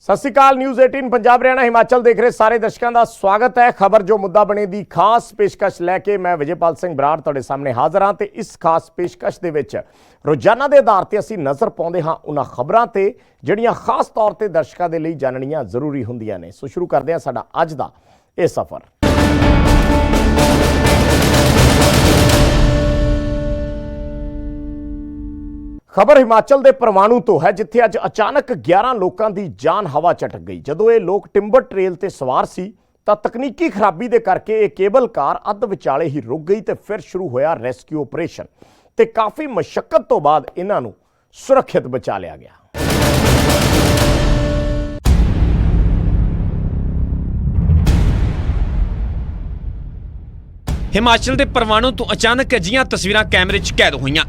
सत श्री अकाल। न्यूज़ 18 पंजाब हरियाणा हिमाचल देख रहे सारे दर्शकों का स्वागत है। खबर जो मुद्दा बने दी खास पेशकश लैके मैं विजयपाल सिंह बराड़ तुहाडे सामने हाज़र हाँ। ते इस खास पेशकश दे विच रोजाना के आधार पर असीं नज़र पाउंदे हाँ उन्हां खबरां ते जिहड़ियां खास तौर पर दर्शकों के लिए जाननियां जरूरी हुंदियां ने। सो शुरू करदे हां साडा अज दा इह सफ़र। खबर हिमाचल के परवाणू तो है, जिथे अज अचानक 11 लोगों की जान हवा चटक गई। जदों ये लोग टिंबर ट्रेल ते सवार सी तां तकनीकी खराबी दे करके एक केबल कार अध विचाले ही रुक गई ते फिर शुरू होया रेस्क्यू ऑपरेशन ते काफ़ी मशक्कत तो बाद इन्हां नूं सुरक्षित बचा लिया गया। हिमाचल के परवाणू तो अचानक अजिहियां तस्वीरां कैमरे 'च कैद होईयां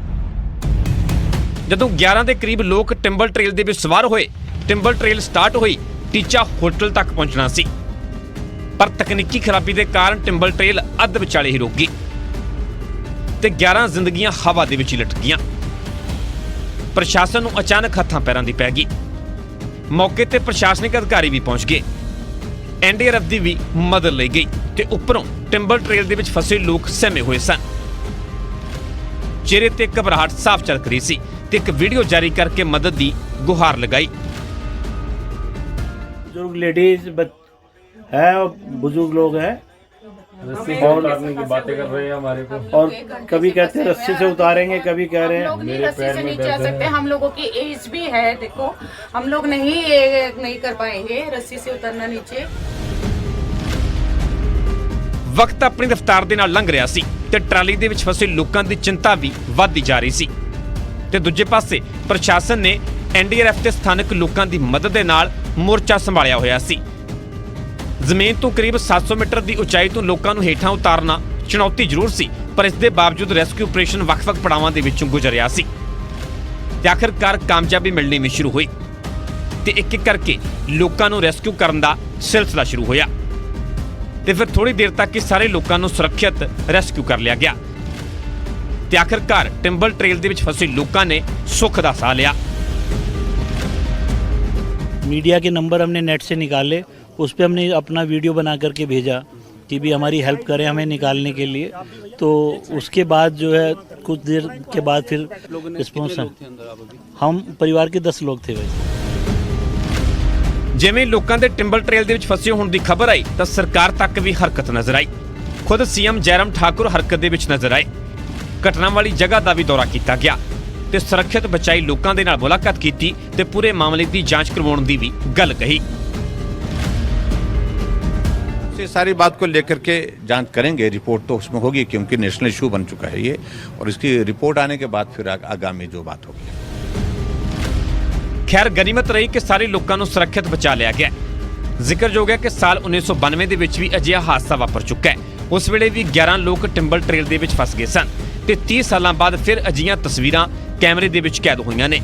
जदों 11 के करीब लोग टिंबर ट्रेल दे विच सवार होए। टिंबर ट्रेल स्टार्ट हुई, टीचा होटल तक पहुंचना सी, पर तकनीकी खराबी के कारण टिंबर ट्रेल अध विचाले ही रुक गई ते 11 जिंदगियां हवा दे विच लटक गईयां। प्रशासन नूं अचानक हत्थां पैरां दी पै गई। मौके ते प्रशासनिक अधिकारी भी पहुंच गए, एनडीआरएफ की भी मदद ली गई ते उपरों टिंबर ट्रेल दे विच फसे लोग सहमे हुए सन। चेहरे ते घबराहट साफ झलक रही सी ते एक वीडियो जारी करके मदद की गुहार लगाई। बुजुर्ग लेडीज है और बुजुर्ग लोग हैं रस्सी से उतारने की बातें कर रहे हैं हमारे को, और कभी कहते हैं रस्सी से उतारेंगे, कभी कह रहे हैं मेरे पैर में नहीं जा दर्द सकते। है। हम लोगों की एज भी है, देखो हम लोग नहीं कर पाएंगे रस्सी से उतरना नीचे। वक्त अपनी रफ्तार दे नाल लंघ रिहा सी ते ट्राली दे विच फसे लोकां दी चिंता भी वधदी जा रही सी ते दूजे पासे प्रशासन ने एनडीआरएफ ते स्थानक लोकां दी मदद दे नाल मोर्चा संभालिया होया सी। जमीन तो करीब 700 मीटर की उचाई तो लोगों को हेठां उतारना चुनौती जरूर सी, पर इस दे बावजूद रेस्क्यू ऑपरेशन वख-वख पड़ावां दे विचों गुजरिया सी ते आखिरकार कामयाबी मिलनी भी शुरू हुई ते एक-एक करके लोगों को रेस्क्यू करन दा सिलसिला शुरू होया ते फिर थोड़ी देर तक ही सारे लोगों को सुरक्षित रेस्क्यू कर लिया गया ते आखिरकार टिंबर ट्रेल दे विच फसे लोगों ने सुख दा साह लिया। मीडिया के नंबर हमने नेट से निकाले, उस पर हमने अपना वीडियो बना करके भेजा कि भी हमारी हेल्प करें हमें निकालने के लिए। तो उसके बाद जो है कुछ देर के बाद फिर रिस्पॉन्स, हम परिवार के 10 लोग थे। वैसे जिवें लोगों के टिंबर ट्रेल दे विच फसे होने की खबर आई तो सरकार तक भी हरकत नजर आई। खुद सीएम जयराम ठाकुर हरकत दे विच नजर आए। घटना वाली जगह का भी दौरा किया गया ते सुरक्षित बचाई लोगों के नाल मुलाकात की ते पूरे मामले की जांच करवाउण दी भी गल कही। से सारी बात को लेकर के जांच करेंगे, रिपोर्ट तो उसमें होगी क्योंकि नेशनल इशू बन चुका है ये, और इसकी रिपोर्ट आने के बाद फिर आगामी जो बात होगी। खैर गनीमत रही कि सारे लोगों को सुरक्षित बचा लिया गया। जिक्रयोग है कि साल 1992 के विच भी अजिहा हादसा वापर चुका है। उस वेले भी 11 लोग टिंबर ट्रेल दे विच फस गए सन ते 30 साल बाद फिर अजिहियां तस्वीरां कैमरे दे विच कैद होईयां ने।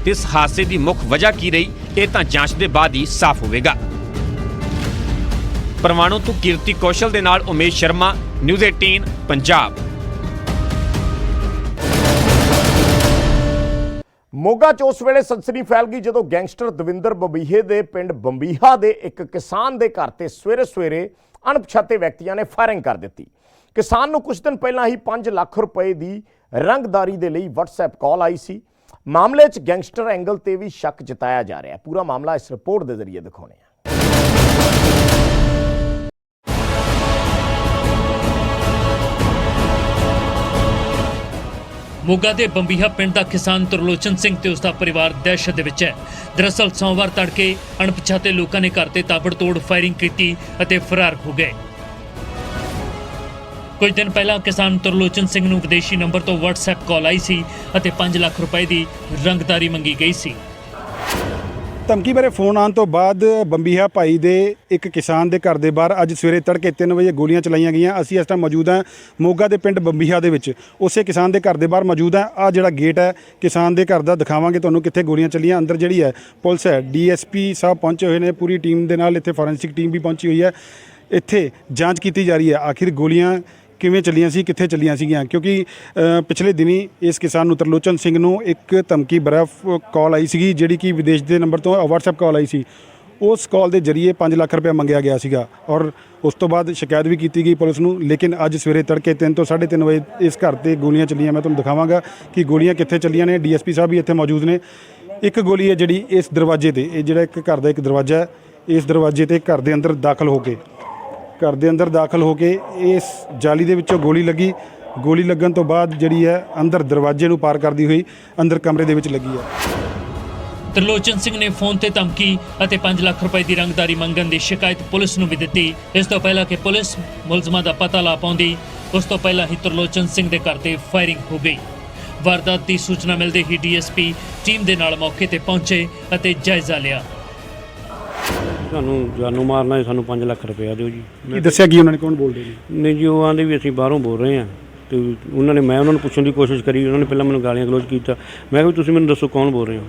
इस हादसे की मुख वजह की रही ये तां जांच के बाद ही साफ होवेगा। परवाणू तो कीर्ति कौशल दे नाल उमेश शर्मा, न्यूज़ 18 पंजाब। मोगा च उस वेले सनसनी फैल गई जदों गैंगस्टर दविंदर बंबीहे दे पिंड बंबीहा दे एक किसान दे घर ते सवेरे सवेरे अणपछाते व्यक्तियों ने फायरिंग कर दी। किसान नूं कुछ दिन पहला ही 5 लाख रुपए की रंगदारी दे लई WhatsApp कॉल आई सी। मामले च गैंगस्टर एंगल ते भी शक जताया जा रहा है। पूरा मामला इस रिपोर्ट के जरिए दिखाने। मोगा के बंबीहा पिंड का किसान त्रिलोचन सिंह ते उसका परिवार दहशत दे विच है। दरअसल सोमवार तड़के अणपछाते लोगों ने घर ते ताबड़तोड़ फायरिंग की और फरार हो गए। कुछ दिन पहला किसान त्रिलोचन सिंह नूं विदेशी नंबर तो WhatsApp कॉल आई सी और 5 लाख रुपए की रंगदारी मंगी गई सी। ਧਮਕੀ ਬਾਰੇ ਫੋਨ ਆਉਣ ਤੋਂ ਬਾਅਦ ਬੰਬੀਹਾ ਭਾਈ ਦੇ ਇੱਕ ਕਿਸਾਨ ਦੇ ਘਰ ਦੇ ਬਾਹਰ ਅੱਜ ਸਵੇਰੇ ਤੜਕੇ 3 ਵਜੇ ਗੋਲੀਆਂ ਚਲਾਈਆਂ ਗਈਆਂ। ਅਸੀਂ ਇਸ ਟਾਈਮ ਮੌਜੂਦ ਹਾਂ ਮੋਗਾ ਦੇ ਪਿੰਡ ਬੰਬੀਹਾ ਦੇ ਵਿੱਚ, ਉਸੇ ਕਿਸਾਨ ਦੇ ਘਰ ਦੇ ਬਾਹਰ ਮੌਜੂਦ ਹਾਂ। ਆ ਜਿਹੜਾ ਗੇਟ ਹੈ ਕਿਸਾਨ ਦੇ ਘਰ ਦਾ ਦਿਖਾਵਾਂਗੇ ਤੁਹਾਨੂੰ ਕਿੱਥੇ ਗੋਲੀਆਂ ਚੱਲੀਆਂ। ਅੰਦਰ ਜਿਹੜੀ ਹੈ ਪੁਲਿਸ ਹੈ, DSP ਸਾਹਿਬ ਪਹੁੰਚੇ ਹੋਏ ਨੇ, ਪੂਰੀ ਟੀਮ ਦੇ ਨਾਲ ਇੱਥੇ ਫੋਰੈਂਸਿਕ ਟੀਮ ਵੀ ਪਹੁੰਚੀ ਹੋਈ ਹੈ। ਇੱਥੇ ਜਾਂਚ ਕੀਤੀ ਜਾ ਰਹੀ ਹੈ ਆਖਿਰ ਗੋਲੀਆਂ ਕਿਵੇਂ ਚੱਲੀਆਂ ਸੀ, ਕਿੱਥੇ ਚੱਲੀਆਂ ਸੀਗੀਆਂ, ਕਿਉਂਕਿ ਪਿਛਲੇ ਦਿਨੀ ਇਸ ਕਿਸਾਨ ਨੂੰ ਤਰਲੋਚਨ ਸਿੰਘ ਨੂੰ ਇੱਕ ਧਮਕੀ ਭਰਾ ਕਾਲ ਆਈ ਸੀਗੀ ਜਿਹੜੀ ਕਿ ਵਿਦੇਸ਼ ਦੇ ਨੰਬਰ ਤੋਂ WhatsApp ਕਾਲ ਆਈ ਸੀ। ਉਸ ਕਾਲ ਦੇ ਜ਼ਰੀਏ 5 ਲੱਖ ਰੁਪਏ ਮੰਗਿਆ ਗਿਆ ਸੀਗਾ ਔਰ ਉਸ ਤੋਂ ਬਾਅਦ ਸ਼ਿਕਾਇਤ ਵੀ ਕੀਤੀ ਗਈ ਪੁਲਿਸ ਨੂੰ। ਲੇਕਿਨ ਅੱਜ ਸਵੇਰੇ ਤੜਕੇ 3 ਤੋਂ 3:30 ਵਜੇ ਇਸ ਘਰ ਤੇ ਗੋਲੀਆਂ ਚੱਲੀਆਂ। ਮੈਂ ਤੁਹਾਨੂੰ ਦਿਖਾਵਾਂਗਾ ਕਿ ਗੋਲੀਆਂ ਕਿੱਥੇ ਚੱਲੀਆਂ ਨੇ। ਡੀਐਸਪੀ ਸਾਹਿਬ ਵੀ ਇੱਥੇ ਮੌਜੂਦ ਨੇ। ਇੱਕ ਗੋਲੀ ਹੈ ਜਿਹੜੀ ਇਸ ਦਰਵਾਜ਼ੇ ਤੇ, ਇਹ ਜਿਹੜਾ ਇੱਕ ਘਰ ਦਾ ਇੱਕ ਦਰਵਾਜ਼ਾ ਹੈ, ਇਸ ਦਰਵਾਜ਼ੇ ਤੇ ਘਰ ਦੇ ਅੰਦਰ ਦਾਖਲ ਹੋ ਕੇ ਇਸ ਜਾਲੀ ਦੇ ਵਿੱਚੋਂ ਗੋਲੀ ਲੱਗੀ। ਗੋਲੀ ਲੱਗਣ ਤੋਂ ਬਾਅਦ ਜਿਹੜੀ ਹੈ ਅੰਦਰ ਦਰਵਾਜ਼ੇ ਨੂੰ ਪਾਰ ਕਰਦੀ ਹੋਈ ਅੰਦਰ ਕਮਰੇ ਦੇ ਵਿੱਚ ਲੱਗੀ ਹੈ। ਤਰਲੋਚਨ ਸਿੰਘ ਨੇ ਫੋਨ ਤੇ ਧਮਕੀ ਅਤੇ 5 ਲੱਖ ਰੁਪਏ ਦੀ ਰੰਗਦਾਰੀ ਮੰਗਣ ਦੀ ਸ਼ਿਕਾਇਤ ਪੁਲਿਸ ਨੂੰ ਵੀ ਦਿੱਤੀ। ਇਸ ਤੋਂ ਪਹਿਲਾਂ ਕਿ ਪੁਲਿਸ ਮੁਲਜ਼ਮਾਂ ਦਾ ਪਤਾ ਲਾ ਪਾਉਂਦੀ, ਉਸ ਤੋਂ ਪਹਿਲਾਂ ਹੀ ਤਰਲੋਚਨ ਸਿੰਘ ਦੇ ਘਰ ਤੇ ਫਾਇਰਿੰਗ ਹੋ ਗਈ। ਵਾਰਦਾਤ ਦੀ ਸੂਚਨਾ ਮਿਲਦੇ ਹੀ ਡੀਐਸਪੀ ਟੀਮ ਦੇ ਨਾਲ ਮੌਕੇ ਤੇ ਪਹੁੰਚੇ ਅਤੇ ਜਾਇਜ਼ਾ ਲਿਆ। ਸਾਨੂੰ ਜਾਨੋਂ ਮਾਰਨਾ ਹੈ, ਸਾਨੂੰ 5 ਲੱਖ ਰੁਪਇਆ ਦਿਓ ਜੀ। ਕੀ ਦੱਸਿਆ ਕੀ ਉਹਨਾਂ ਨੇ, ਕੌਣ ਬੋਲਦੇ ਨੇ? ਨਹੀਂ ਜੀ, ਉਹ ਆਂਦੇ ਵੀ ਅਸੀਂ ਬਾਹਰੋਂ ਬੋਲ ਰਹੇ ਹਾਂ ਤੇ ਮੈਂ ਉਹਨਾਂ ਨੂੰ ਪੁੱਛਣ ਦੀ ਕੋਸ਼ਿਸ਼ ਕਰੀ। ਉਹਨਾਂ ਨੇ ਪਹਿਲਾਂ ਮੈਨੂੰ ਗਾਲੀਆਂ ਗਲੋਚ ਕੀਤਾ। ਮੈਂ ਕਿਹਾ ਵੀ ਤੁਸੀਂ ਮੈਨੂੰ ਦੱਸੋ ਕੌਣ ਬੋਲ ਰਹੇ ਹੋ।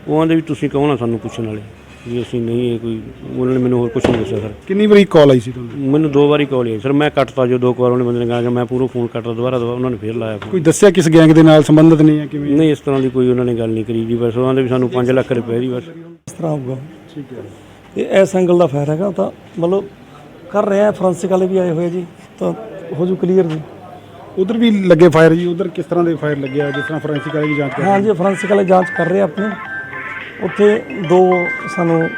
ਉਹ ਆਂਦੇ ਵੀ ਤੁਸੀਂ ਕੌਣ ਆ ਸਾਨੂੰ ਪੁੱਛਣ ਵਾਲੇ, ਵੀ ਅਸੀਂ ਨਹੀਂ ਇਹ ਕੋਈ। ਉਹਨਾਂ ਨੇ ਮੈਨੂੰ ਹੋਰ ਕੁਛ ਨਹੀਂ ਦੱਸਿਆ ਸਰ। ਕਿੰਨੀ ਵਾਰੀ ਕਾਲ ਆਈ ਸੀ ਤੁਹਾਨੂੰ? ਮੈਨੂੰ 2 ਵਾਰੀ ਕਾਲ ਆਈ ਸਰ। ਮੈਂ ਕੱਟਤਾ ਜੋ 2 ਵਾਰ ਉਹਨੇ ਬੰਦੇ ਨੇ ਕਹਾ, ਮੈਂ ਪੂਰਾ ਫੋਨ ਕੱਟਦਾ ਦੁਬਾਰਾ ਉਹਨਾਂ ਨੇ ਫੇਰ ਲਾਇਆ ਫੋਨ। ਕੋਈ ਦੱਸਿਆ ਕਿਸ ਗੈਂਗ ਦੇ ਨਾਲ ਸੰਬੰਧਿਤ ਨਹੀਂ ਹੈ ਕਿਵੇਂ? ਨਹੀਂ, ਇਸ ਤਰ੍ਹਾਂ ਦੀ ਕੋਈ ਉਹਨਾਂ ਨੇ ਗੱਲ ਨਹੀਂ ਕਰੀ ਜੀ। ਬਸ ਉਹ ਆਂਦੇ ਵੀ ਸਾਨੂੰ 5 ਲੱਖ ਰੁਪਏ ਦੀ ਬਸ ਇਸ ਤਰ੍ਹਾਂ ਹੋਊਗਾ। ਠੀਕ ਹੈ। ਇਹ ਇਸ ਐਂਗਲ ਦਾ ਫਾਇਰ ਹੈਗਾ ਤਾਂ ਮਤਲਬ ਕਰ ਰਹੇ ਆ, ਫੋਰੈਂਸਿਕ ਵਾਲੇ ਵੀ ਆਏ ਹੋਏ ਜੀ, ਤਾਂ ਹੋ ਜੂ ਕਲੀਅਰ ਜੀ। ਉਧਰ ਵੀ ਲੱਗੇ ਫਾਇਰ ਜੀ? ਉਧਰ ਕਿਸ ਤਰ੍ਹਾਂ ਦੇ ਫਾਇਰ ਲੱਗਿਆ, ਜਿਸ ਤਰ੍ਹਾਂ ਫੋਰੈਂਸਿਕ ਵਾਲੇ ਦੀ ਜਾਂਚ ਕਰ ਰਹੇ? ਹਾਂ ਜੀ, ਫੋਰੈਂਸਿਕ ਵਾਲੇ ਜਾਂਚ ਕਰ ਰਹੇ ਆਪਣੇ। ਉੱਥੇ 2 ਸਾਨੂੰ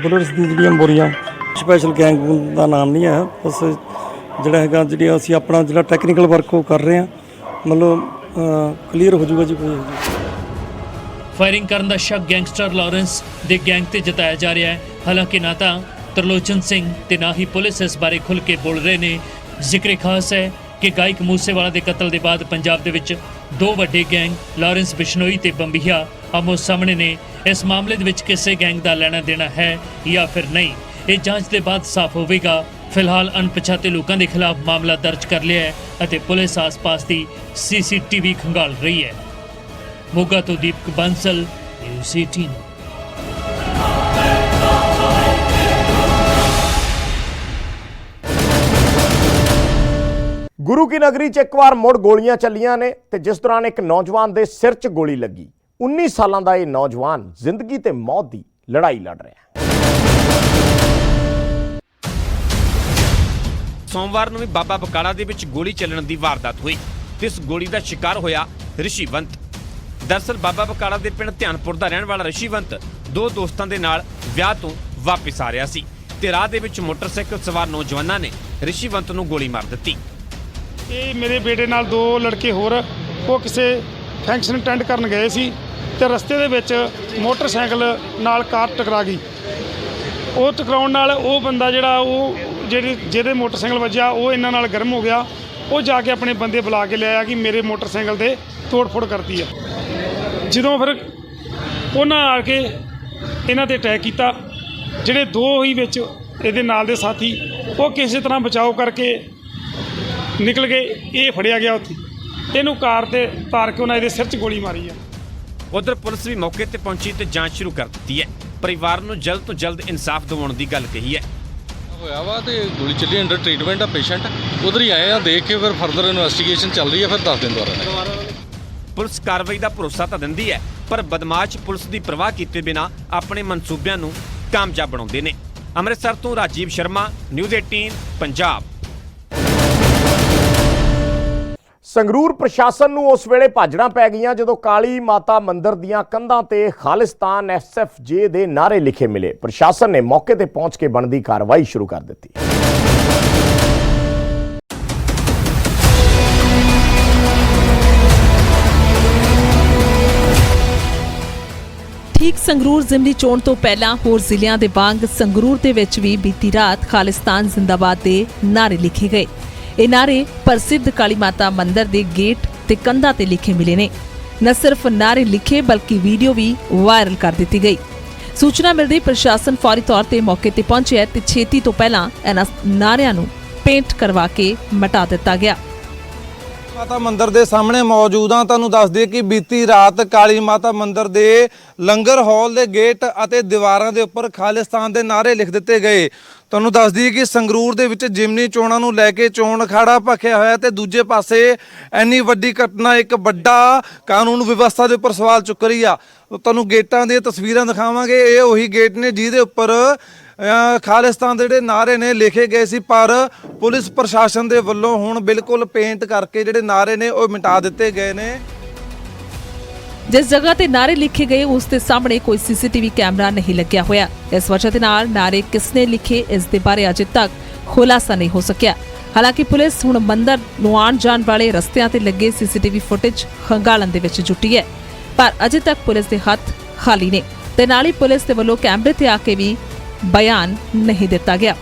ਬੁਲੇਟਸ ਦੀ ਜਿਹੜੀਆਂ ਬੋਰੀਆਂ, ਸਪੈਸ਼ਲ ਗੈਂਗ ਦਾ ਨਾਮ ਨਹੀਂ ਹੈ, ਬਸ ਜਿਹੜਾ ਹੈਗਾ ਜਿਹੜੀ ਅਸੀਂ ਆਪਣਾ ਜਿਹੜਾ ਟੈਕਨੀਕਲ ਵਰਕ ਉਹ ਕਰ ਰਹੇ ਹਾਂ, ਮਤਲਬ ਕਲੀਅਰ ਹੋ ਜੂਗਾ ਜੀ ਕੋਈ। ਫਾਇਰਿੰਗ ਕਰਨ ਦਾ ਸ਼ੱਕ ਗੈਂਗਸਟਰ ਲਾਰੈਂਸ ਦੇ ਗੈਂਗ ਤੇ ਜਤਾਇਆ ਜਾ ਰਿਹਾ ਹੈ। ਹਾਲਾਂਕਿ ਨਾ ਤਾਂ ਤਰਲੋਚਨ ਸਿੰਘ ਤੇ ਨਾ ਹੀ ਪੁਲਿਸ ਇਸ ਬਾਰੇ ਖੁੱਲ੍ਹ ਕੇ ਬੋਲ ਰਹੇ ਨੇ। ਜ਼ਿਕਰ ਖਾਸ ਹੈ ਕਿ ਗਾਇਕ ਮੂਸੇਵਾਲਾ ਦੇ ਕਤਲ ਦੇ ਬਾਅਦ ਪੰਜਾਬ ਦੇ ਵਿੱਚ 2 ਵੱਡੇ ਗੈਂਗ ਲਾਰੈਂਸ ਬਿਸ਼ਨੋਈ ਤੇ ਬੰਬੀਹਾ ਆਮੋ ਸਾਹਮਣੇ ਨੇ। ਇਸ ਮਾਮਲੇ ਦੇ ਵਿੱਚ ਕਿਸੇ ਗੈਂਗ ਦਾ ਲੈਣਾ ਦੇਣਾ ਹੈ ਜਾਂ ਫਿਰ ਨਹੀਂ, ਇਹ ਜਾਂਚ ਦੇ ਬਾਅਦ ਸਾਫ਼ ਹੋਵੇਗਾ। ਫਿਲਹਾਲ ਅਣਪਛਾਤੇ ਲੋਕਾਂ ਦੇ ਖਿਲਾਫ ਮਾਮਲਾ ਦਰਜ ਕਰ ਲਿਆ ਹੈ ਅਤੇ ਪੁਲਿਸ ਆਸ-ਪਾਸ ਦੀ CCTV ਖੰਗਾਲ ਰਹੀ ਹੈ। ਮੋਗਾ ਤੋਂ ਦੀਪਕ ਬਾਂਸਲ, News 18। ਗੁਰੂ ਕੀ ਨਗਰੀ 'ਚ ਇੱਕ ਵਾਰ ਮੁੜ ਗੋਲੀਆਂ ਚੱਲੀਆਂ ਨੇ ਤੇ ਜਿਸ ਦੌਰਾਨ ਇੱਕ ਨੌਜਵਾਨ ਦੇ ਸਿਰ 'ਚ ਗੋਲੀ ਲੱਗੀ। 19 ਸਾਲਾਂ ਦਾ ਇਹ ਨੌਜਵਾਨ ਜ਼ਿੰਦਗੀ ਤੇ ਮੌਤ ਦੀ ਲੜਾਈ ਲੜ ਰਿਹਾ ਹੈ। ਸੋਮਵਾਰ ਨੂੰ ਵੀ ਬਾਬਾ ਬਕਾਲਾ ਦੇ ਵਿੱਚ ਗੋਲੀ ਚੱਲਣ ਦੀ ਵਾਰਦਾਤ ਹੋਈ ਤੇ ਇਸ ਗੋਲੀ ਦਾ ਸ਼ਿਕਾਰ ਹੋਇਆ ਰਿਸ਼ੀਵੰਤ। ਦਰਅਸਲ ਬਾਬਾ ਬਕਾਲਾ ਦੇ ਪਿੰਡ ਧਿਆਨਪੁਰ ਦਾ ਰਹਿਣ ਵਾਲਾ ਰਿਸ਼ੀਵੰਤ 2 ਦੋਸਤਾਂ ਦੇ ਨਾਲ ਵਿਆਹ ਤੋਂ ਵਾਪਸ ਆ ਰਿਹਾ ਸੀ ਤੇ ਰਾਹ ਦੇ ਵਿੱਚ ਮੋਟਰਸਾਈਕਲ ਸਵਾਰ ਨੌਜਵਾਨਾਂ ਨੇ ਰਿਸ਼ੀਵੰਤ ਨੂੰ ਗੋਲੀ ਮਾਰ ਦਿੱਤੀ। ਇਹ ਮੇਰੇ ਬੇਟੇ ਨਾਲ 2 ਲੜਕੇ ਹੋਰ ਉਹ ਕਿਸੇ ਫੰਕਸ਼ਨ ਅਟੈਂਡ ਕਰਨ ਗਏ ਸੀ ਤੇ ਰਸਤੇ ਦੇ ਵਿੱਚ ਮੋਟਰਸਾਈਕਲ ਨਾਲ ਕਾਰ ਟਕਰਾ ਗਈ। ਉਹ ਟਕਰਾਉਣ ਨਾਲ ਉਹ ਬੰਦਾ ਜਿਹੜਾ ਉਹ ਜਿਹਦੇ ਮੋਟਰਸਾਈਕਲ ਵੱਜਿਆ ਉਹ ਇਹਨਾਂ ਨਾਲ ਗਰਮ ਹੋ ਗਿਆ। ਉਹ ਜਾ ਕੇ ਆਪਣੇ ਬੰਦੇ ਬੁਲਾ ਕੇ ਲਿਆਇਆ ਕਿ ਮੇਰੇ ਮੋਟਰਸਾਈਕਲ ਤੇ ਤੋੜ-ਫੋੜ ਕਰਤੀ ਆ। ਜਦੋਂ ਫਿਰ ਉਹਨਾਂ ਆ ਕੇ ਇਹਨਾਂ ਤੇ ਅਟੈਕ ਕੀਤਾ। ਜਿਹੜੇ 2 ਹੀ ਵਿੱਚ ਇਹਦੇ ਨਾਲ ਦੇ ਸਾਥੀ ਉਹ ਕਿਸੇ ਤਰ੍ਹਾਂ ਬਚਾਓ ਕਰਕੇ ਨਿਕਲ ਗਏ। ਇਹ ਫੜਿਆ ਗਿਆ ਉੱਥੇ, ਇਹਨੂੰ ਕਾਰ ਤੇ ਤਾਰ ਕੇ ਉਹਨਾਂ ਇਹਦੇ ਸਿਰ 'ਚ ਗੋਲੀ ਮਾਰੀ ਆ। ਉਧਰ ਪੁਲਿਸ ਵੀ ਮੌਕੇ ਤੇ ਪਹੁੰਚੀ ਤੇ ਜਾਂਚ ਸ਼ੁਰੂ ਕਰ ਦਿੱਤੀ ਹੈ। ਪਰਿਵਾਰ ਨੂੰ ਜਲਦ ਤੋਂ ਜਲਦ ਇਨਸਾਫ ਦਿਵਾਉਣ ਦੀ ਗੱਲ ਕਹੀ ਹੈ। ਹੋਇਆ ਵਾ ਤੇ ਗੋਲੀ ਚੱਲੀ, ਅੰਡਰ ਟ੍ਰੀਟਮੈਂਟ ਆ ਪੇਸ਼ੈਂਟ। ਉਧਰ ਹੀ ਆਏ ਆ ਦੇਖ ਕੇ, ਫਿਰ ਫਰਦਰ ਇਨਵੈਸਟੀਗੇਸ਼ਨ ਚੱਲ ਰਹੀ ਹੈ, ਫਿਰ ਦੱਸ ਦਿਨ ਦੁਆਰਾ। ਪੁਲਿਸ ਕਾਰਵਾਈ ਦਾ ਭਰੋਸਾ ਤਾਂ ਦਿੰਦੀ ਹੈ ਪਰ ਬਦਮਾਸ਼ ਪੁਲਿਸ ਦੀ ਪਰਵਾਹ ਕੀਤੇ ਬਿਨਾਂ ਆਪਣੇ ਮਨਸੂਬਿਆਂ ਨੂੰ ਕਾਮਯਾਬ ਬਣਾਉਂਦੇ ਨੇ। ਅੰਮ੍ਰਿਤਸਰ ਤੋਂ ਰਾਜੀਵ ਸ਼ਰਮਾ, News 18 ਪੰਜਾਬ। ਸੰਗਰੂਰ ਪ੍ਰਸ਼ਾਸਨ ਨੂੰ ਉਸ ਵੇਲੇ ਭਾਜੜਾਂ ਪੈ ਗਈਆਂ ਜਦੋਂ ਕਾਲੀ ਮਾਤਾ ਮੰਦਿਰ ਦੀਆਂ ਕੰਧਾਂ ਤੇ ਖਾਲਿਸਤਾਨ SFJ ਦੇ ਨਾਅਰੇ ਲਿਖੇ ਮਿਲੇ। ਪ੍ਰਸ਼ਾਸਨ ਨੇ ਮੌਕੇ ਤੇ ਪਹੁੰਚ ਕੇ ਬਣਦੀ ਕਾਰਵਾਈ ਸ਼ੁਰੂ ਕਰ ਦਿੱਤੀ। ਠੀਕ ਸੰਗਰੂਰ ਜ਼ਿਮਨੀ ਚੋਣ ਤੋਂ ਪਹਿਲਾਂ ਹੋਰ ਜ਼ਿਲ੍ਹਿਆਂ ਦੇ ਵਾਂਗ ਸੰਗਰੂਰ ਦੇ ਵਿੱਚ ਵੀ ਬੀਤੀ ਰਾਤ ਖਾਲਿਸਤਾਨ ਜ਼ਿੰਦਾਬਾਦ ਦੇ ਨਾਅਰੇ ਲਿਖੇ ਗਏ। ਇਹ ਨਾਅਰੇ ਪ੍ਰਸਿੱਧ ਕਾਲੀ ਮਾਤਾ ਮੰਦਿਰ ਦੇ ਗੇਟ ਤੇ ਕੰਧਾਂ ਤੇ ਲਿਖੇ ਮਿਲੇ ਨੇ। न सिर्फ नारे लिखे बल्कि वीडियो भी वायरल कर दी गई। सूचना मिलते प्रशासन फौरी तौर पर मौके पर पहुंचे ते छेती तो पहला इन्हां नारियां नूं पेंट करवा के मिटा दिता गया। ਮਾਤਾ ਮੰਦਿਰ ਦੇ ਸਾਹਮਣੇ ਮੌਜੂਦ ਹਾਂ। ਤੁਹਾਨੂੰ ਦੱਸ ਦਈਏ ਕਿ ਬੀਤੀ ਰਾਤ ਕਾਲੀ ਮਾਤਾ ਮੰਦਿਰ ਦੇ ਲੰਗਰ ਹਾਲ ਦੇ ਗੇਟ ਅਤੇ ਦੀਵਾਰਾਂ ਦੇ ਉੱਪਰ ਖਾਲਿਸਤਾਨ ਦੇ ਨਾਅਰੇ ਲਿਖ ਦਿੱਤੇ ਗਏ। ਤੁਹਾਨੂੰ ਦੱਸ ਦਈਏ ਕਿ ਸੰਗਰੂਰ ਦੇ ਵਿੱਚ ਜਿਮਨੀ ਚੋਣਾਂ ਨੂੰ ਲੈ ਕੇ ਚੋਣ ਅਖਾੜਾ ਭਖਿਆ ਹੋਇਆ ਤੇ ਦੂਜੇ ਪਾਸੇ ਇੰਨੀ ਵੱਡੀ ਘਟਨਾ ਇੱਕ ਵੱਡਾ ਕਾਨੂੰਨ ਵਿਵਸਥਾ ਦੇ ਉੱਪਰ ਸਵਾਲ ਚੁੱਕ ਰਹੀ ਆ। ਤੁਹਾਨੂੰ ਗੇਟਾਂ ਦੀਆਂ ਤਸਵੀਰਾਂ ਦਿਖਾਵਾਂਗੇ। ਇਹ ਉਹੀ ਗੇਟ ਨੇ ਜਿਹਦੇ ਉੱਪਰ ਖਾਲਿਸਤਾਨ ਦੇ ਜਿਹੜੇ ਨਾਅਰੇ ਨੇ ਲਿਖੇ ਗਏ ਸੀ, ਪਰ ਪੁਲਿਸ ਪ੍ਰਸ਼ਾਸਨ ਦੇ ਵੱਲੋਂ ਹੁਣ ਬਿਲਕੁਲ ਪੇਂਟ ਕਰਕੇ ਜਿਹੜੇ ਨਾਅਰੇ ਨੇ ਉਹ ਮਿਟਾ ਦਿੱਤੇ ਗਏ ਨੇ। ਜਿਸ ਜਗ੍ਹਾ ਤੇ ਨਾਰੇ ਲਿਖੇ ਗਏ ਉਸ ਦੇ ਸਾਹਮਣੇ ਕੋਈ ਸੀਸੀਟੀਵੀ ਕੈਮਰਾ ਨਹੀਂ ਲੱਗਿਆ ਹੋਇਆ। ਇਸ ਵਜ੍ਹਾ ਦੇ ਨਾਲ ਨਾਰੇ ਕਿਸਨੇ ਲਿਖੇ ਇਸ ਦੇ ਬਾਰੇ ਅਜੇ ਤੱਕ ਖੁਲਾਸਾ ਨਹੀਂ ਹੋ ਸਕਿਆ। ਹਾਲਾਂਕਿ ਪੁਲਿਸ ਹੁਣ ਮੰਦਿਰ ਨੂੰ ਆਉਣ ਜਾਣ ਵਾਲੇ ਰਸਤਿਆਂ ਤੇ ਲੱਗੇ ਸੀਸੀਟੀਵੀ ਫੁਟੇਜ ਖੰਗਾਲਣ ਦੇ ਵਿੱਚ ਜੁਟੀ ਹੈ, ਪਰ ਅਜੇ ਤੱਕ ਪੁਲਿਸ ਦੇ ਹੱਥ ਖਾਲੀ ਨੇ ਤੇ ਨਾਲ ਹੀ ਪੁਲਿਸ ਦੇ ਵੱਲੋਂ ਕੈਮਰੇ ਤੇ ਆ ਕੇ ਵੀ ਬਿਆਨ ਨਹੀਂ ਦਿੱਤਾ ਗਿਆ।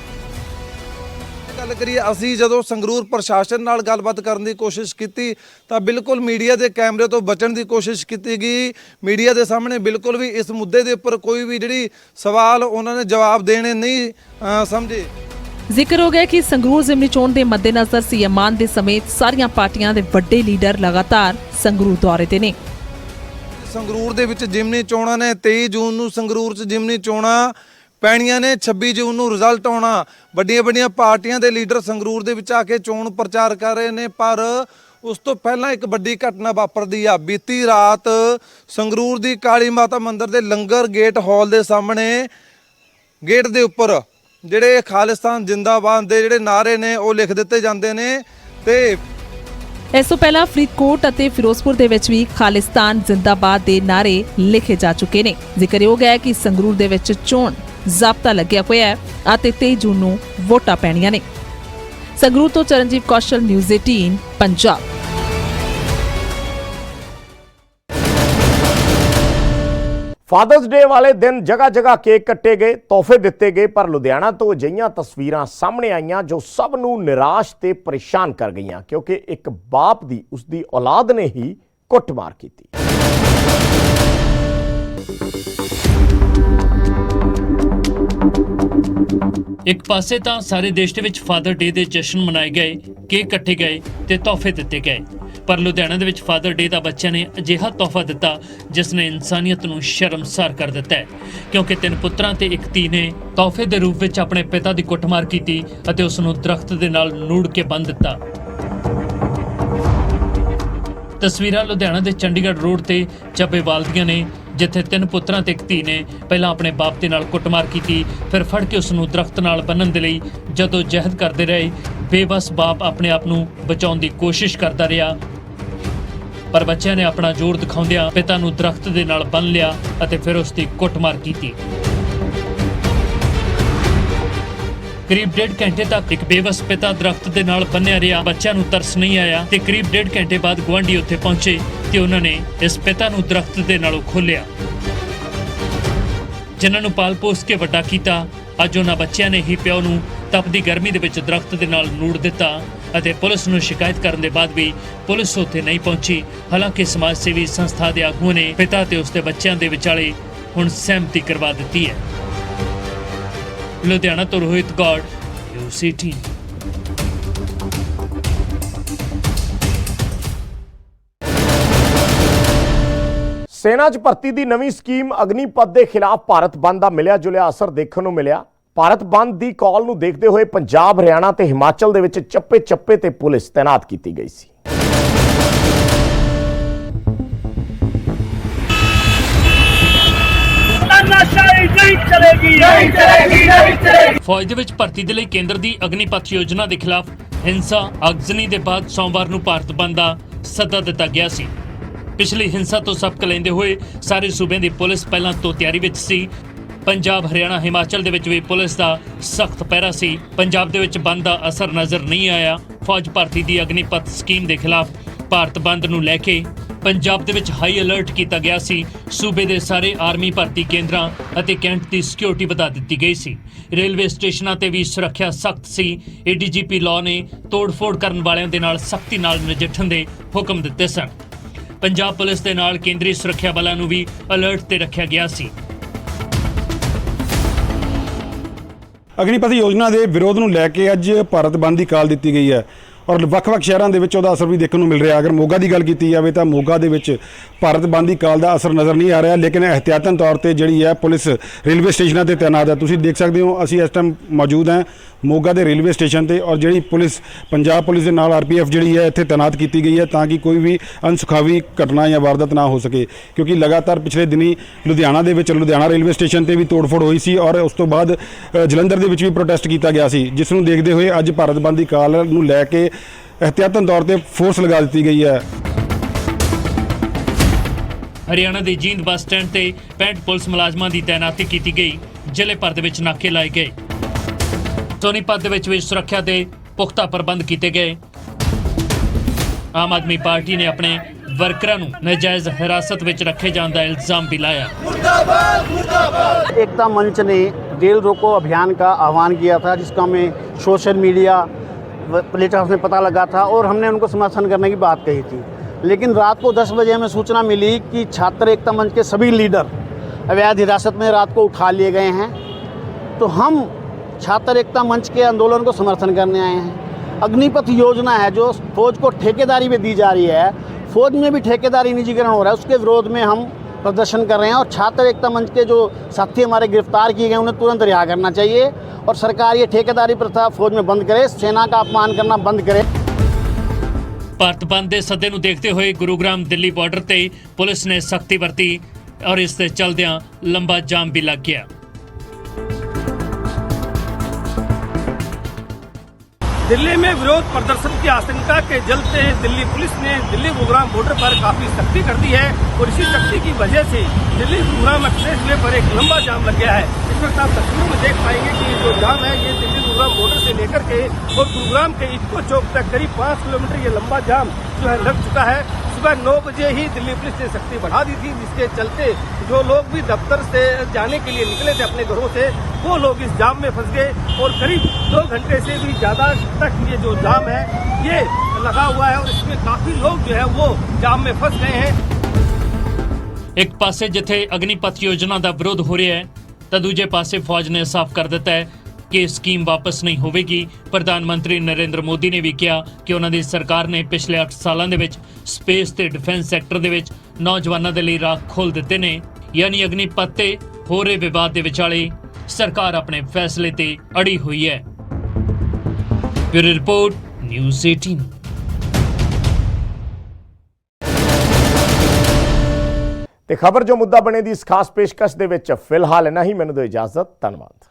ਗੱਲ ਕਰੀਏ ਅਸੀਂ ਜਦੋਂ ਸੰਗਰੂਰ ਪ੍ਰਸ਼ਾਸਨ ਨਾਲ ਗੱਲਬਾਤ ਕਰਨ ਦੀ ਕੋਸ਼ਿਸ਼ ਕੀਤੀ ਤਾਂ ਬਿਲਕੁਲ ਮੀਡੀਆ ਦੇ ਕੈਮਰੇ ਤੋਂ ਬਚਣ ਦੀ ਕੋਸ਼ਿਸ਼ ਕੀਤੀ ਗਈ। ਮੀਡੀਆ ਦੇ ਸਾਹਮਣੇ ਬਿਲਕੁਲ ਵੀ ਇਸ ਮੁੱਦੇ ਦੇ ਉੱਪਰ ਕੋਈ ਵੀ ਜਿਹੜੀ ਸਵਾਲ ਉਹਨਾਂ ਨੇ ਜਵਾਬ ਦੇਣੇ ਨਹੀਂ ਸਮਝੇ। ਜ਼ਿਕਰ ਹੋ ਗਿਆ ਕਿ ਸੰਗਰੂਰ ਜ਼ਿਮਨੀ ਚੋਣ ਦੇ ਮੱਦੇਨਜ਼ਰ ਸੀਐਮ ਮਾਨ ਦੇ ਸਮੇਤ ਸਾਰੀਆਂ ਪਾਰਟੀਆਂ ਦੇ ਵੱਡੇ ਲੀਡਰ ਲਗਾਤਾਰ ਸੰਗਰੂਰ ਦੌਰੇ ਤੇ ਨੇ। ਸੰਗਰੂਰ ਦੇ ਵਿੱਚ ਜਿਮਨੀ ਚੋਣਾਂ ਨੇ 23 ਜੂਨ ਨੂੰ ਸੰਗਰੂਰ 'ਚ ਜਿਮਨੀ ਚੋਣਾਂ ਪੈਣੀਆਂ ਨੇ, 26 ਜੂਨ ਨੂੰ ਰਿਜ਼ਲਟ ਆਉਣਾ। ਵੱਡੀਆਂ ਪਾਰਟੀਆਂ ਦੇ ਲੀਡਰ ਸੰਗਰੂਰ ਦੇ ਵਿੱਚ ਆ ਕੇ ਚੋਣ ਪ੍ਰਚਾਰ ਕਰ ਰਹੇ ਨੇ, ਪਰ ਉਸ ਤੋਂ ਪਹਿਲਾਂ ਇੱਕ ਵੱਡੀ ਘਟਨਾ ਵਾਪਰਦੀ ਆ। ਬੀਤੀ ਰਾਤ ਸੰਗਰੂਰ ਦੀ ਕਾਲੀ ਮਾਤਾ ਮੰਦਿਰ ਦੇ ਲੰਗਰ ਗੇਟ ਹਾਲ ਦੇ ਸਾਹਮਣੇ ਗੇਟ ਦੇ ਉੱਪਰ ਜਿਹੜੇ ਖਾਲਿਸਤਾਨ ਜਿੰਦਾਬਾਦ ਦੇ ਜਿਹੜੇ ਨਾਅਰੇ ਨੇ ਉਹ ਲਿਖ ਦਿੱਤੇ ਜਾਂਦੇ ਨੇ ਤੇ ਇਸ ਤੋਂ ਪਹਿਲਾਂ ਫਰੀਦਕੋਟ ਅਤੇ ਫਿਰੋਜ਼ਪੁਰ ਦੇ ਵਿੱਚ ਵੀ ਖਾਲਿਸਤਾਨ ਜ਼ਿੰਦਾਬਾਦ ਦੇ ਨਾਅਰੇ ਲਿਖੇ ਜਾ ਚੁੱਕੇ ਨੇ। ਜ਼ਿਕਰਯੋਗ ਹੈ ਕਿ ਸੰਗਰੂਰ ਦੇ ਵਿੱਚ ਚੋਣ ਜ਼ਾਬਤਾ ਲੱਗਿਆ ਹੋਇਆ ਹੈ ਅਤੇ 23 ਜੂਨ ਨੂੰ ਵੋਟਾਂ ਪੈਣੀਆਂ ਨੇ। ਸੰਗਰੂਰ ਤੋਂ ਚਰਨਜੀਤ ਕੌਸ਼ਲ, ਨਿਊਜ਼ 18 ਪੰਜਾਬ। ਫਾਦਰਸ ਡੇ ਵਾਲੇ ਦਿਨ ਜਗ੍ਹਾ ਜਗ੍ਹਾ ਕੇਕ ਕੱਟੇ ਗਏ, ਤੋਹਫੇ ਦਿੱਤੇ ਗਏ, ਪਰ ਲੁਧਿਆਣਾ ਤੋਂ ਅਜਿਹੀਆਂ ਤਸਵੀਰਾਂ ਸਾਹਮਣੇ ਆਈਆਂ ਜੋ ਸਭ ਨੂੰ ਨਿਰਾਸ਼ ਤੇ ਪਰੇਸ਼ਾਨ ਕਰ ਗਈਆਂ, ਕਿਉਂਕਿ ਇੱਕ ਬਾਪ ਦੀ ਉਸਦੀ ਔਲਾਦ ਨੇ ਹੀ ਕੁੱਟਮਾਰ ਕੀਤੀ। ਇੱਕ ਪਾਸੇ ਤਾਂ ਸਾਰੇ ਦੇਸ਼ ਦੇ ਵਿੱਚ ਫਾਦਰ ਡੇ ਦੇ ਜਸ਼ਨ ਮਨਾਏ ਗਏ, ਕੇਕ ਕੱਟੇ ਗਏ ਤੇ ਤੋਹਫੇ ਦਿੱਤੇ ਗਏ, ਪਰ ਲੁਧਿਆਣਾ ਦੇ ਵਿੱਚ ਫਾਦਰ ਡੇ ਦਾ ਬੱਚਿਆਂ ਨੇ ਅਜਿਹਾ ਤੋਹਫਾ ਦਿੱਤਾ ਜਿਸ ਨੇ ਇਨਸਾਨੀਅਤ ਨੂੰ ਸ਼ਰਮਸਾਰ ਕਰ ਦਿੱਤਾ ਹੈ, ਕਿਉਂਕਿ 3 ਪੁੱਤਰਾਂ ਤੇ 1 ਧੀ ਨੇ ਤੋਹਫੇ ਦੇ ਰੂਪ ਵਿੱਚ ਆਪਣੇ ਪਿਤਾ ਦੀ ਕੁੱਟਮਾਰ ਕੀਤੀ ਅਤੇ ਉਸ ਨੂੰ ਦਰਖਤ ਦੇ ਨਾਲ ਨੂੜ ਕੇ ਬੰਨ੍ਹ ਦਿੱਤਾ। ਤਸਵੀਰਾਂ ਲੁਧਿਆਣਾ ਦੇ ਚੰਡੀਗੜ੍ਹ ਰੋਡ ਤੇ ਚੱਬੇਵਾਲ ਦੀਆਂ ਨੇ, ਜਿੱਥੇ 3 ਪੁੱਤਰਾਂ ਤੇ 1 ਧੀ ਨੇ ਪਹਿਲਾਂ ਆਪਣੇ ਬਾਪ ਦੇ ਨਾਲ ਕੁੱਟਮਾਰ ਕੀਤੀ, ਫਿਰ ਫੜ ਕੇ ਉਸ ਨੂੰ ਦਰਖਤ ਨਾਲ ਬੰਨ੍ਹਣ ਦੇ ਲਈ ਜਦੋਂ ਜਹਿਦ ਕਰਦੇ ਰਹੇ। ਬੇਵਸ ਬਾਪ ਆਪਣੇ ਆਪ ਨੂੰ ਬਚਾਉਣ ਦੀ ਕੋਸ਼ਿਸ਼ ਕਰਦਾ ਰਿਹਾ, ਪਰ ਬੱਚਿਆਂ ਨੇ ਆਪਣਾ ਜ਼ੋਰ ਦਿਖਾਉਂਦਿਆਂ ਪਿਤਾ ਨੂੰ ਦਰਖਤ ਦੇ ਨਾਲ ਬੰਨ੍ਹ ਲਿਆ ਅਤੇ ਫਿਰ ਉਸ ਦੀ ਕੁੱਟਮਾਰ ਕੀਤੀ। ਕਰੀਬ 1.5 ਘੰਟੇ ਤੱਕ ਇੱਕ ਬੇਵਸ ਪਿਤਾ ਦਰਖਤ ਦੇ ਨਾਲ ਬੰਨਿਆ ਰਿਹਾ। ਬੱਚਿਆਂ ਨੂੰ ਤਰਸ ਨਹੀਂ ਆਇਆ ਤੇ ਕਰੀਬ 1.5 ਘੰਟੇ ਬਾਅਦ ਗੁਆਂਢੀ ਉੱਥੇ ਪਹੁੰਚੇ ਤੇ ਉਹਨਾਂ ਨੇ ਇਸ ਪਿਤਾ ਨੂੰ ਦਰਖਤ ਦੇ ਨਾਲੋਂ ਖੋਲਿਆ। ਜਿਨ੍ਹਾਂ ਨੂੰ ਪਾਲ ਪੋਸ ਕੇ ਵੱਡਾ ਕੀਤਾ, ਅੱਜ ਉਹਨਾਂ ਬੱਚਿਆਂ ਨੇ ਹੀ ਪਿਓ ਨੂੰ ਤਪਦੀ ਗਰਮੀ ਦੇ ਵਿੱਚ ਦਰਖਤ ਦੇ ਨਾਲ ਨੂੜ ਦਿੱਤਾ ਅਤੇ ਪੁਲਿਸ ਨੂੰ ਸ਼ਿਕਾਇਤ ਕਰਨ ਦੇ ਬਾਅਦ ਵੀ ਪੁਲਿਸ ਉੱਥੇ ਨਹੀਂ ਪਹੁੰਚੀ। ਹਾਲਾਂਕਿ ਸਮਾਜ ਸੇਵੀ ਸੰਸਥਾ ਦੇ ਆਗੂਆਂ ਨੇ ਪਿਤਾ ਤੇ ਉਸਦੇ ਬੱਚਿਆਂ ਦੇ ਵਿਚਾਲੇ ਹੁਣ ਸਹਿਮਤੀ ਕਰਵਾ ਦਿੱਤੀ ਹੈ। ਲੁਧਿਆਣਾ ਤੋਂ ਰੋਹਿਤ ਗੌਡ, ਨਿਊਜ਼ 18। ਸੈਨਾ 'ਚ ਭਰਤੀ ਦੀ ਨਵੀਂ ਸਕੀਮ ਅਗਨੀਪਥ ਦੇ ਖਿਲਾਫ ਭਾਰਤ ਬੰਦ ਦਾ ਮਿਲਿਆ ਜੁਲਿਆ ਅਸਰ ਦੇਖਣ ਨੂੰ ਮਿਲਿਆ। ਭਾਰਤ ਬੰਦ ਦੀ ਕਾਲ ਨੂੰ ਦੇਖਦੇ ਹੋਏ ਪੰਜਾਬ, ਹਰਿਆਣਾ ਤੇ ਹਿਮਾਚਲ ਦੇ ਵਿੱਚ ਚੱਪੇ-ਚੱਪੇ ਤੇ ਪੁਲਿਸ ਤੈਨਾਤ ਕੀਤੀ ਗਈ ਸੀ। ਫੌਜ ਦੇ ਵਿੱਚ ਭਰਤੀ ਦੇ ਲਈ ਕੇਂਦਰ ਦੀ ਅਗਨੀਪਥ ਯੋਜਨਾ ਦੇ ਖਿਲਾਫ ਹਿੰਸਾ ਅਗਜ਼ਨੀ ਦੇ ਬਾਅਦ ਸੋਮਵਾਰ ਨੂੰ ਭਾਰਤ ਬੰਦ ਦਾ ਸੱਦਾ ਦਿੱਤਾ ਗਿਆ ਸੀ। ਪਿਛਲੀ ਹਿੰਸਾ ਤੋਂ ਸਬਕ ਲੈਂਦੇ ਹੋਏ ਸਾਰੇ ਸੂਬਿਆਂ ਦੀ ਪੁਲਿਸ ਪਹਿਲਾਂ ਤੋਂ ਤਿਆਰੀ ਵਿੱਚ ਸੀ। ਪੰਜਾਬ, ਹਰਿਆਣਾ, ਹਿਮਾਚਲ ਦੇ ਵਿੱਚ ਵੀ ਪੁਲਿਸ ਦਾ ਸਖਤ ਪਹਿਰਾ ਸੀ। ਪੰਜਾਬ ਦੇ ਵਿੱਚ ਬੰਦ ਦਾ ਅਸਰ ਨਜ਼ਰ ਨਹੀਂ ਆਇਆ। ਫੌਜ ਭਰਤੀ ਦੀ ਅਗਨੀਪਥ ਸਕੀਮ ਦੇ ਖਿਲਾਫ ਭਾਰਤ ਬੰਦ ਨੂੰ ਲੈ ਕੇ ਪੰਜਾਬ ਦੇ ਵਿੱਚ ਹਾਈ ਅਲਰਟ ਕੀਤਾ ਗਿਆ ਸੀ। ਸੂਬੇ ਦੇ ਸਾਰੇ ਆਰਮੀ ਭਰਤੀ ਕੇਂਦਰਾਂ ਅਤੇ ਕੈਂਟ ਦੀ ਸਿਕਿਉਰਿਟੀ ਵਧਾ ਦਿੱਤੀ ਗਈ ਸੀ। ਰੇਲਵੇ ਸਟੇਸ਼ਨਾਂ ਤੇ ਵੀ ਸੁਰੱਖਿਆ ਸਖਤ ਸੀ। ਏਡੀਜੀਪੀ ਲਾਅ ਨੇ ਤੋੜ-ਫੋੜ ਕਰਨ ਵਾਲਿਆਂ ਦੇ ਨਾਲ ਸਖਤੀ ਨਾਲ ਨਜਿੱਠਣ ਦੇ ਹੁਕਮ ਦਿੱਤੇ ਸਨ। ਪੰਜਾਬ ਪੁਲਿਸ ਦੇ ਨਾਲ ਕੇਂਦਰੀ ਸੁਰੱਖਿਆ ਬਲਾਂ ਨੂੰ ਵੀ ਅਲਰਟ ਤੇ ਰੱਖਿਆ ਗਿਆ ਸੀ। ਅਗਨੀਪਥ ਯੋਜਨਾ ਦੇ ਵਿਰੋਧ ਨੂੰ ਲੈ ਕੇ ਅੱਜ ਭਾਰਤ ਬੰਦ ਦੀ ਕਾਲ ਦਿੱਤੀ ਗਈ ਹੈ ਔਰ ਵੱਖ-ਵੱਖ ਸ਼ਹਿਰਾਂ ਦੇ ਵਿੱਚ ਉਹਦਾ ਅਸਰ ਵੀ ਦੇਖਣ ਨੂੰ ਮਿਲ ਰਿਹਾ। ਅਗਰ ਮੋਗਾ ਦੀ ਗੱਲ ਕੀਤੀ ਜਾਵੇ ਤਾਂ ਮੋਗਾ ਦੇ ਵਿੱਚ ਭਾਰਤ ਬੰਦ ਦੀ ਕਾਲ ਦਾ ਅਸਰ ਨਜ਼ਰ ਨਹੀਂ ਆ ਰਿਹਾ, ਲੇਕਿਨ ਇਹਤਿਆਤਨ ਤੌਰ ਤੇ ਜਿਹੜੀ ਹੈ ਪੁਲਿਸ ਰੇਲਵੇ ਸਟੇਸ਼ਨਾਂ ਤੇ ਤੈਨਾਤ ਹੈ। ਤੁਸੀਂ ਦੇਖ ਸਕਦੇ ਹੋ ਅਸੀਂ ਇਸ ਟਾਈਮ ਮੌਜੂਦ ਹਾਂ ਮੋਗਾ ਦੇ ਰੇਲਵੇ ਸਟੇਸ਼ਨ ਤੇ, ਔਰ ਜਿਹੜੀ ਪੁਲਿਸ ਪੰਜਾਬ ਪੁਲਿਸ ਦੇ ਨਾਲ RPF ਜਿਹੜੀ ਹੈ ਇੱਥੇ ਤੈਨਾਤ ਕੀਤੀ ਗਈ ਹੈ ਤਾਂ ਕਿ ਕੋਈ ਵੀ ਅਣਸੁਖਾਵੀ ਘਟਨਾ ਜਾਂ ਵਾਰਦਾਤ ਨਾ ਹੋ ਸਕੇ, ਕਿਉਂਕਿ ਲਗਾਤਾਰ ਪਿਛਲੇ ਦਿਨੀ ਲੁਧਿਆਣਾ ਦੇ ਵਿੱਚ ਲੁਧਿਆਣਾ ਰੇਲਵੇ ਸਟੇਸ਼ਨ ਤੇ ਵੀ ਤੋੜਫੋੜ ਹੋਈ ਸੀ ਔਰ ਉਸ ਤੋਂ ਬਾਅਦ ਜਲੰਧਰ ਦੇ ਵਿੱਚ ਵੀ ਪ੍ਰੋਟੈਸਟ ਕੀਤਾ ਗਿਆ ਸੀ, ਜਿਸ ਨੂੰ ਦੇਖਦੇ ਹੋਏ ਅੱਜ ਭਾਰਤ ਬੰਦ ਦੀ ਕਾਲ ਨੂੰ ਲੈ ਕੇ ਇਹਤਿਆਤਨ ਤੌਰ ਤੇ ਫੋਰਸ ਲਗਾ ਦਿੱਤੀ ਗਈ ਹੈ। ਹਰਿਆਣਾ ਦੇ ਜੀਂਦ ਬੱਸ ਸਟੈਂਡ ਤੇ 65 ਪੁਲਿਸ ਮੁਲਾਜ਼ਮਾਂ ਦੀ ਤੈਨਾਤੀ ਕੀਤੀ ਗਈ। ਜ਼ਿਲ੍ਹੇ ਭਰ ਦੇ ਵਿੱਚ ਨਾਕੇ ਲਾਏ ਗਏ। ਸੋਨੀਪਤ ਦੇ ਵਿੱਚ ਵੀ ਸੁਰੱਖਿਆ ਦੇ ਪੁਖਤਾ ਪ੍ਰਬੰਧ ਕੀਤੇ ਗਏ। ਆਮ ਆਦਮੀ ਪਾਰਟੀ ਨੇ ਆਪਣੇ वर्करों नाजायज हिरासत में रखे जाने का इल्जाम भी लाया। एकता मंच ने रेल रोको अभियान का आह्वान किया था, जिसका हमें सोशल मीडिया प्लेटफॉर्म में पता लगा था और हमने उनको समर्थन करने की बात कही थी। लेकिन रात को 10 बजे हमें सूचना मिली कि छात्र एकता मंच के सभी लीडर अवैध हिरासत में रात को उठा लिए गए हैं। तो हम छात्र एकता मंच के आंदोलन को समर्थन करने आए हैं। अग्निपथ योजना है जो फौज को ठेकेदारी में दी जा रही है, फौज में भी ठेकेदारी निजीकरण हो रहा है, उसके विरोध में हम प्रदर्शन कर रहे हैं। और छात्र एकता मंच के जो साथी हमारे गिरफ्तार किए गए उन्हें तुरंत रिहा करना चाहिए और सरकार ये ठेकेदारी प्रथा फौज में बंद करे, सेना का अपमान करना बंद करे। भारत बंद के सदे नूं देखते हुए गुरुग्राम दिल्ली बॉर्डर ते पुलिस ने सख्ती वरती और इस दे चलदियां लंबा जाम भी लग गया। दिल्ली में विरोध प्रदर्शन की आशंका के चलते दिल्ली पुलिस ने दिल्ली गुरुग्राम बॉर्डर पर काफी सख्ती कर दी है और इसी सख्ती की वजह से दिल्ली गुरुग्राम एक्सप्रेस वे पर एक लंबा जाम लग गया है। इस वक्त आप तस्वीरों में देख पाएंगे कि जो जाम है ये दिल्ली गुरुग्राम बॉर्डर से लेकर के और गुरुग्राम के इक्को चौक तक करीब 5 किलोमीटर ये लंबा जाम जो है लग चुका है। सुबह 9 बजे ही दिल्ली पुलिस ने सख्ती बढ़ा दी थी, जिसके चलते जो लोग भी दफ्तर से जाने के लिए निकले थे अपने घरों से, वो लोग इस जाम में फंस गए और करीब 2 घंटे से भी ज़्यादा तक ये जो जाम है ये लगा हुआ है और इसमें काफ़ी लोग जो है वो जाम में फंस गए हैं। एक पासे जिथे अग्निपथ योजना का विरोध हो रहा है तो दूजे पासे फौज ने साफ कर दिता है कि स्कीम वापस नहीं होगी। प्रधानमंत्री नरेंद्र मोदी ने भी कहा कि उन्होंने सरकार ने पिछले 8 सालों के स्पेस ते डिफेंस सैक्टर के नौजवानों के लिए राह खोल दिते ने, यानी अग्निपथ ते हो रहे विवाद के विचाले सरकार अपने फैसले ते अड़ी हुई है। Bureau report news 18। ਤੇ ਖਬਰ ਜੋ ਮੁੱਦਾ ਬਣੇ ਦੀ ਇਸ ਖਾਸ ਪੇਸ਼ਕਸ਼ ਦੇ ਵਿੱਚ ਫਿਲਹਾਲ ਇਨਾ ਹੀ। ਮੈਨੂੰ ਦਿਓ ਇਜਾਜ਼ਤ। ਧੰਨਵਾਦ।